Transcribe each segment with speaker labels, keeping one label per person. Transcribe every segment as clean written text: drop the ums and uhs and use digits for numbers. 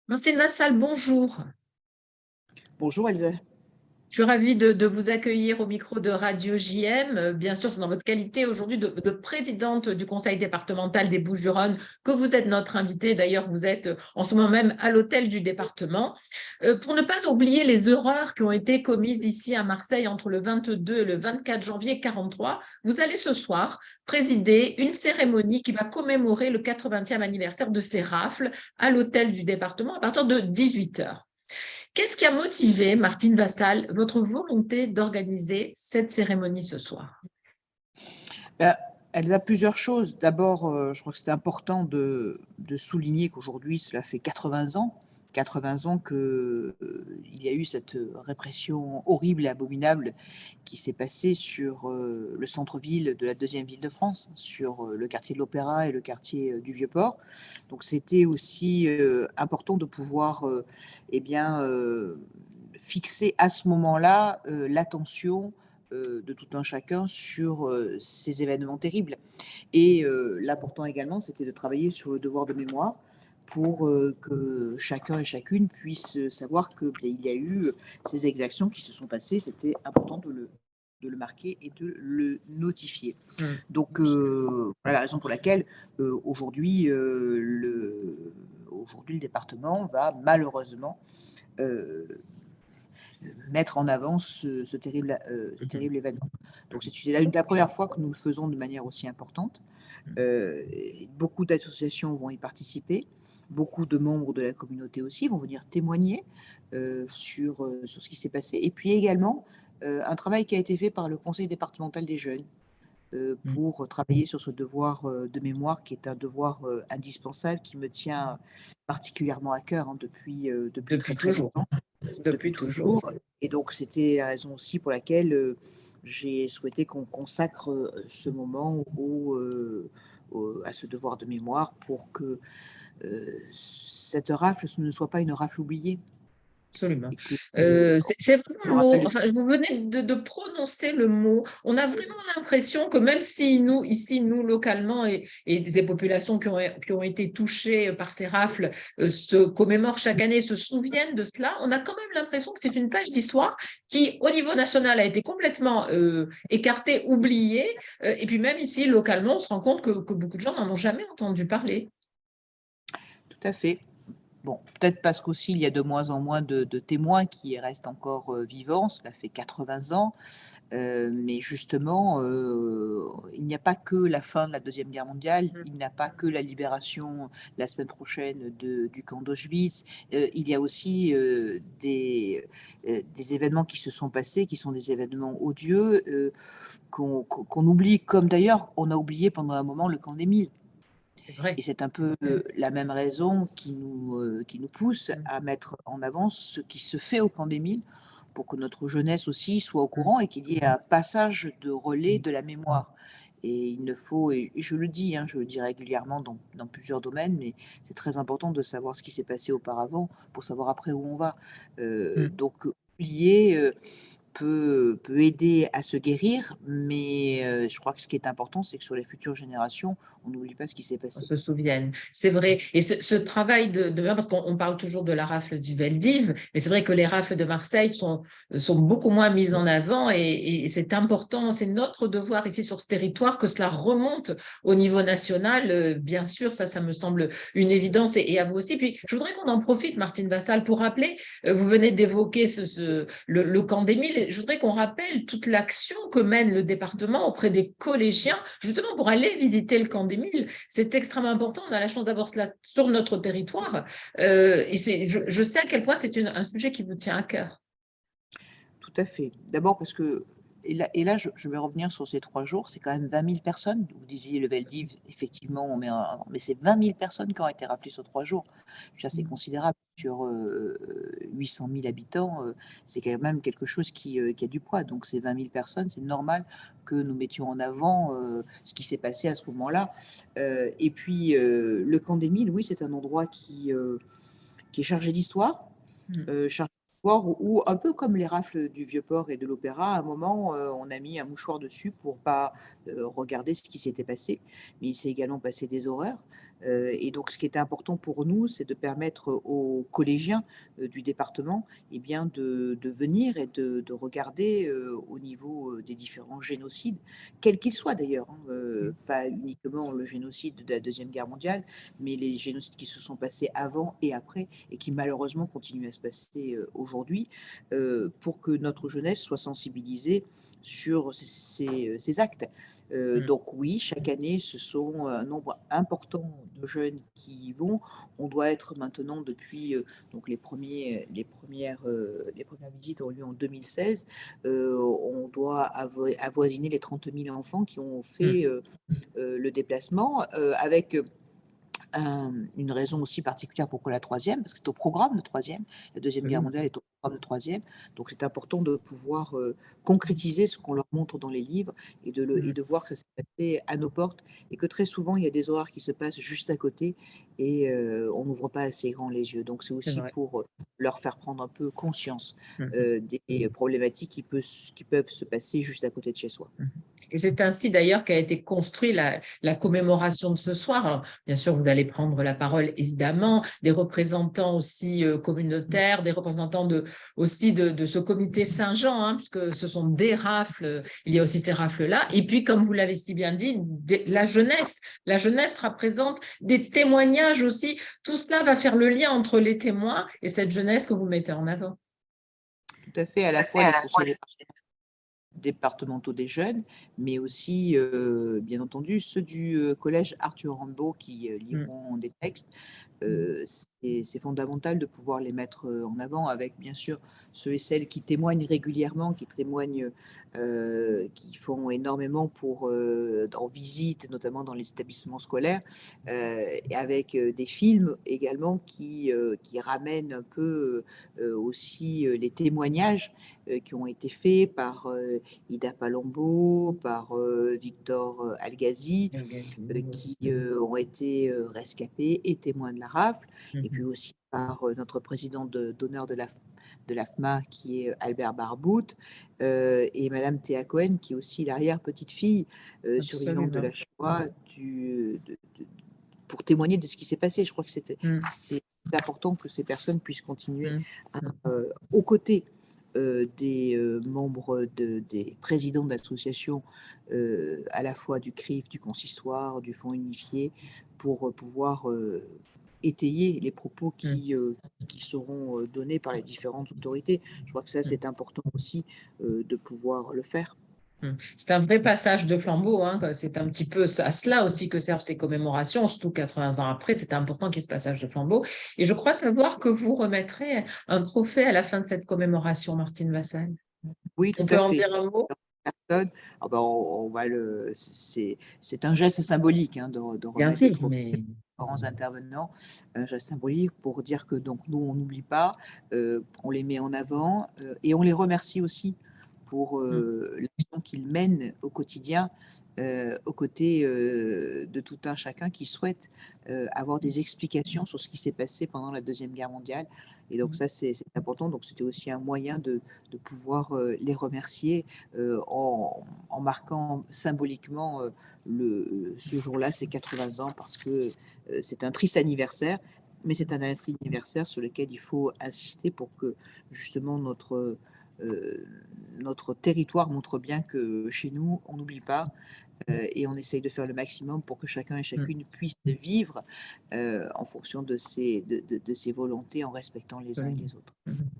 Speaker 1: Martine Vassal, bonjour.
Speaker 2: Bonjour Elsa.
Speaker 1: Je suis ravie de vous accueillir au micro de Radio JM. Bien sûr, c'est dans votre qualité aujourd'hui de présidente du conseil départemental des Bouches-du-Rhône que vous êtes notre invitée. D'ailleurs, vous êtes en ce moment même à l'hôtel du département. Pour ne pas oublier les horreurs qui ont été commises ici à Marseille entre le 22 et le 24 janvier 43, vous allez ce soir présider une cérémonie qui va commémorer le 80e anniversaire de ces rafles à l'hôtel du département à partir de 18 heures. Qu'est-ce qui a motivé, Martine Vassal, votre volonté d'organiser cette cérémonie ce soir?
Speaker 2: Ben, Elsa, plusieurs choses. D'abord, je crois que c'est important de souligner qu'aujourd'hui, cela fait 80 ans que, il y a eu cette répression horrible et abominable qui s'est passée sur le centre-ville de la deuxième ville de France, sur le quartier de l'Opéra et le quartier du Vieux-Port. Donc, c'était aussi important de pouvoir eh bien, fixer à ce moment-là l'attention de tout un chacun sur ces événements terribles. Et l'important également, c'était de travailler sur le devoir de mémoire pour que chacun et chacune puisse savoir que bien, il y a eu ces exactions qui se sont passées. C'était important de le marquer et de le notifier.
Speaker 1: Hmm.
Speaker 2: Donc, voilà la raison pour laquelle aujourd'hui, aujourd'hui, le département va malheureusement euh, mettre en avant ce terrible événement. Donc c'est la première fois que nous le faisons de manière aussi importante. Beaucoup d'associations vont y participer. Beaucoup de membres de la communauté aussi vont venir témoigner sur ce qui s'est passé. Et puis également, un travail qui a été fait par le conseil départemental des jeunes pour travailler sur ce devoir de mémoire qui est un devoir indispensable qui me tient particulièrement à cœur depuis très
Speaker 1: Depuis
Speaker 2: très
Speaker 1: toujours.
Speaker 2: longtemps,
Speaker 1: Depuis
Speaker 2: depuis
Speaker 1: toujours.
Speaker 2: toujours. Et donc c'était la raison aussi pour laquelle j'ai souhaité qu'on consacre ce moment à ce devoir de mémoire pour que cette rafle ne soit pas une rafle oubliée
Speaker 1: Absolument.
Speaker 2: et que
Speaker 1: C'est vraiment
Speaker 2: je
Speaker 1: le
Speaker 2: me
Speaker 1: mot,
Speaker 2: rappelle de ce
Speaker 1: enfin,
Speaker 2: qui s'est
Speaker 1: vous venez de prononcer le mot. On a vraiment l'impression que même si nous, ici, nous, localement, et des populations qui ont été touchées par ces rafles, se commémorent chaque année, se souviennent de cela, on a quand même l'impression que c'est une page d'histoire qui, au niveau national, a été complètement écartée, oubliée. Et puis même ici, localement, on se rend compte que beaucoup de gens n'en ont jamais entendu parler.
Speaker 2: tout à fait. Bon, peut-être parce qu'aussi il y a de moins en moins de témoins qui restent encore vivants, cela fait 80 ans, mais justement, il n'y a pas que la fin de la Deuxième Guerre mondiale, il n'y a pas que la libération la semaine prochaine du camp d'Auschwitz, il y a aussi des événements qui se sont passés, qui sont des événements odieux, qu'on oublie, comme d'ailleurs on a oublié pendant un moment le camp d'Émile.
Speaker 1: C'est vrai.
Speaker 2: Et c'est un peu la même raison qui nous pousse à mettre en avant ce qui se fait au camp d'Émile pour que notre jeunesse aussi soit au courant et qu'il y ait un passage de relais de la mémoire. Et il ne faut, et je le dis, hein, je le dis régulièrement dans plusieurs domaines, mais c'est très important de savoir ce qui s'est passé auparavant pour savoir après où on va. Donc, oublier peut aider à se guérir, mais je crois que ce qui est important, c'est que sur les futures générations, on n'oublie pas ce qui s'est
Speaker 1: On
Speaker 2: passé.
Speaker 1: se souvienne. C'est vrai. Et ce travail parce qu'on parle toujours de la rafle du Veldiv, mais c'est vrai que les rafles de Marseille sont beaucoup moins mises en avant et c'est important, c'est notre devoir ici sur ce territoire que cela remonte au niveau national. Bien sûr, ça me semble une évidence et à vous aussi. Puis, je voudrais qu'on en profite, Martine Vassal, pour rappeler, vous venez d'évoquer le camp d'Émile, je voudrais qu'on rappelle toute l'action que mène le département auprès des collégiens, justement pour aller visiter le camp d'Émile. C'est extrêmement important. On a la chance d'avoir cela sur notre territoire. Je sais à quel point c'est un sujet qui vous tient à cœur.
Speaker 2: Tout à fait. D'abord parce que, et là je vais revenir sur ces 3 jours, c'est quand même 20 000 personnes. Vous disiez le Veldiv, effectivement, mais c'est 20 000 personnes qui ont été rappelées sur 3 jours. C'est considérable. Sur 800 000 habitants, c'est quand même quelque chose qui a du poids. Donc ces 20 000 personnes, c'est normal que nous mettions en avant ce qui s'est passé à ce moment-là. Et puis le camp d'Émile, oui, c'est un endroit qui est chargé d'histoire, chargé d'histoire où, un peu comme les rafles du Vieux-Port et de l'Opéra, à un moment, on a mis un mouchoir dessus pour pas regarder ce qui s'était passé. Mais il s'est également passé des horreurs. Et donc, ce qui était important pour nous, c'est de permettre aux collégiens du département, eh bien, de venir et de regarder au niveau des différents génocides, quels qu'ils soient d'ailleurs, hein, pas uniquement le génocide de la Deuxième Guerre mondiale, mais les génocides qui se sont passés avant et après et qui malheureusement continuent à se passer aujourd'hui, pour que notre jeunesse soit sensibilisée sur ces actes. Donc oui, chaque année, ce sont un nombre important de jeunes qui y vont. On doit être maintenant depuis donc les premières visites ont eu lieu en 2016. On doit avoisiner les 30 000 enfants qui ont fait le déplacement avec une raison aussi particulière pourquoi la troisième, parce que c'est au programme de troisième. La Deuxième Guerre mondiale est au programme de troisième. Donc, c'est important de pouvoir concrétiser ce qu'on leur montre dans les livres et de voir que ça s'est passé à nos portes et que très souvent, il y a des horreurs qui se passent juste à côté et on n'ouvre pas assez grand les yeux. Donc, c'est aussi pour leur faire prendre un peu conscience des problématiques qui peuvent se passer juste à côté de chez soi.
Speaker 1: Et c'est ainsi d'ailleurs qu'a été construite la commémoration de ce soir. Alors, bien sûr, vous allez prendre la parole, évidemment, des représentants aussi communautaires, des représentants aussi de ce comité Saint-Jean, hein, puisque ce sont des rafles, il y a aussi ces rafles-là. Et puis, comme vous l'avez si bien dit, la jeunesse représente des témoignages aussi. Tout cela va faire le lien entre les témoins et cette jeunesse que vous mettez en avant.
Speaker 2: Tout à fait, à la fois les conseillers départementaux des jeunes, mais aussi, bien entendu, ceux du collège Arthur Rimbaud qui liront des textes. C'est fondamental de pouvoir les mettre en avant avec, bien sûr, ceux et celles qui témoignent régulièrement, qui font énormément en visite, notamment dans les établissements scolaires, et avec des films également qui ramènent un peu aussi les témoignages qui ont été faits par Ida Palombo, par Victor Algazi, qui ont été rescapés et témoins de la rafle, et puis aussi par notre président d'honneur de l'AFMA, qui est Albert Barbout, et Madame Théa Cohen, qui est aussi l'arrière-petite-fille survivante de la Shoah, pour témoigner de ce qui s'est passé. Je crois que c'est important que ces personnes puissent continuer aux côtés des membres des présidents d'associations, à la fois du CRIF, du Consistoire, du Fonds unifié, pour pouvoir étayer les propos qui seront donnés par les différentes autorités. Je crois que ça, c'est important aussi de pouvoir le faire.
Speaker 1: C'est un vrai passage de flambeau, hein. C'est un petit peu à cela aussi que servent ces commémorations, surtout 80 ans après, c'est important qu'il y ait ce passage de flambeau. Et je crois savoir que vous remettrez un trophée à la fin de cette commémoration, Martine Vassal.
Speaker 2: Oui, tout
Speaker 1: on
Speaker 2: à
Speaker 1: peut en
Speaker 2: fait.
Speaker 1: dire un mot?
Speaker 2: Ah ben, c'est un geste symbolique de remettre le trophée aux grands intervenants, un geste symbolique pour dire que donc nous on n'oublie pas, on les met en avant et on les remercie aussi pour l'action qu'ils mènent au quotidien, aux côtés de tout un chacun qui souhaite avoir des explications sur ce qui s'est passé pendant la Deuxième Guerre mondiale. Et donc ça, c'est important. Donc c'était aussi un moyen de pouvoir les remercier en marquant symboliquement ce jour-là, ces 80 ans, parce que c'est un triste anniversaire, mais c'est un anniversaire sur lequel il faut insister pour que justement notre territoire montre bien que chez nous, on n'oublie pas et on essaye de faire le maximum pour que chacun et chacune puisse vivre en fonction de ses volontés, en respectant les uns et les autres.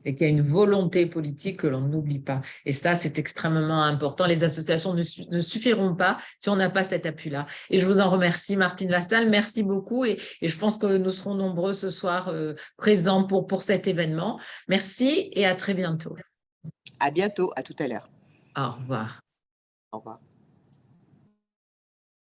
Speaker 1: Et qu'il y a une volonté politique que l'on n'oublie pas. Et ça, c'est extrêmement important. Les associations ne suffiront pas si on n'a pas cet appui-là. Et je vous en remercie, Martine Vassal. Merci beaucoup. Et je pense que nous serons nombreux ce soir présents pour cet événement. Merci et à très bientôt.
Speaker 2: À bientôt, à tout à l'heure.
Speaker 1: Au revoir.
Speaker 2: Au revoir.